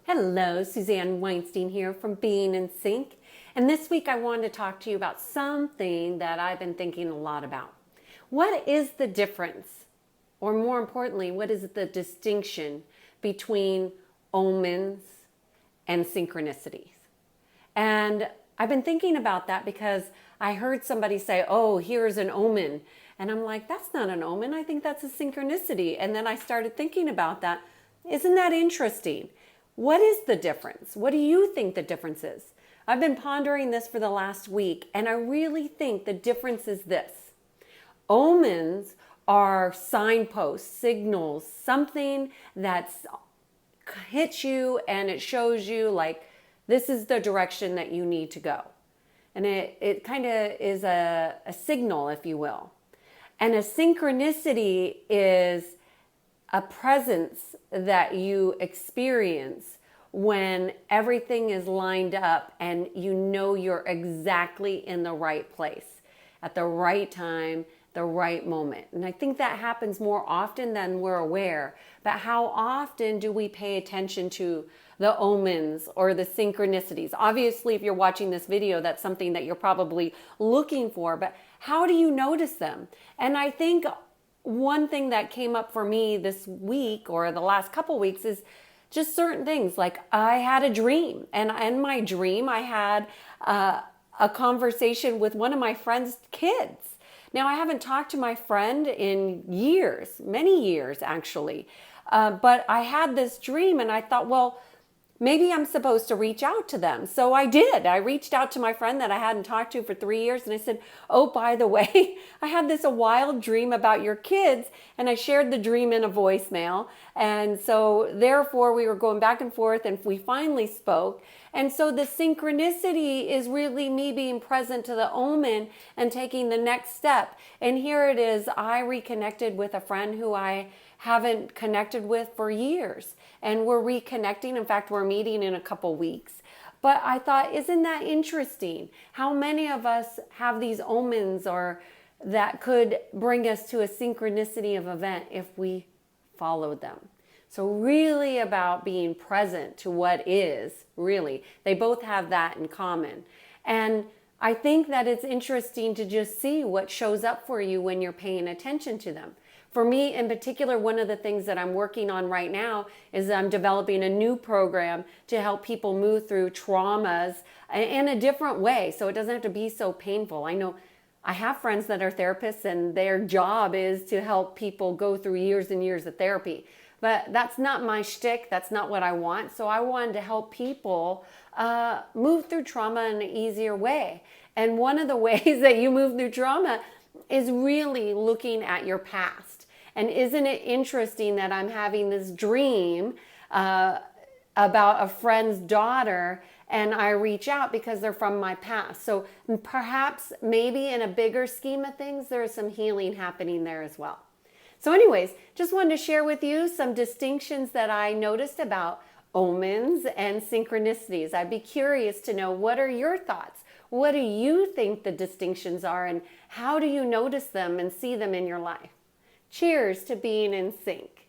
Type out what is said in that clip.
Hello, Suzanne Weinstein here from Being in Sync. And this week I wanted to talk to you about something that I've been thinking a lot about. What is the difference, or more importantly, what is the distinction between omens and synchronicities? And I've been thinking about that because I heard somebody say, oh, here's an omen. And I'm like, that's not an omen. I think that's a synchronicity. And then I started thinking about that. Isn't that interesting? What is the difference? What do you think the difference is? I've been pondering this for the last week, and I really think the difference is this. Omens are signposts, signals, something that's hits you and it shows you like this is the direction that you need to go. And it kind of is a signal, if you will. And a synchronicity is a presence that you experience when everything is lined up and you know you're exactly in the right place at the right time, the right moment. And I think that happens more often than we're aware. But how often do we pay attention to the omens or the synchronicities? Obviously, if you're watching this video, that's something that you're probably looking for, but how do you notice them? And I think one thing that came up for me this week or the last couple weeks is just certain things. Like I had a dream, and in my dream I had a conversation with one of my friend's kids. Now I haven't talked to my friend in years, many years actually, but I had this dream and I thought, well, maybe I'm supposed to reach out to them. So I did. I reached out to my friend that I hadn't talked to for 3 years. And I said, oh, by the way, I had this a wild dream about your kids. And I shared the dream in a voicemail. And so therefore we were going back and forth and we finally spoke. And so the synchronicity is really me being present to the omen and taking the next step. And here it is. I reconnected with a friend who I haven't connected with for years. And we're reconnecting. In fact, we're meeting in a couple weeks. But I thought, isn't that interesting? How many of us have these omens or that could bring us to a synchronicity of event if we followed them? So really about being present to what is, really. They both have that in common. And I think that it's interesting to just see what shows up for you when you're paying attention to them. For me in particular, one of the things that I'm working on right now is I'm developing a new program to help people move through traumas in a different way so it doesn't have to be so painful. I know I have friends that are therapists and their job is to help people go through years and years of therapy. But that's not my shtick. That's not what I want. So I wanted to help people move through trauma in an easier way. And one of the ways that you move through trauma is really looking at your past. And isn't it interesting that I'm having this dream about a friend's daughter and I reach out because they're from my past. So perhaps maybe in a bigger scheme of things, there is some healing happening there as well. So anyways, just wanted to share with you some distinctions that I noticed about omens and synchronicities. I'd be curious to know, what are your thoughts? What do you think the distinctions are and how do you notice them and see them in your life? Cheers to being in sync.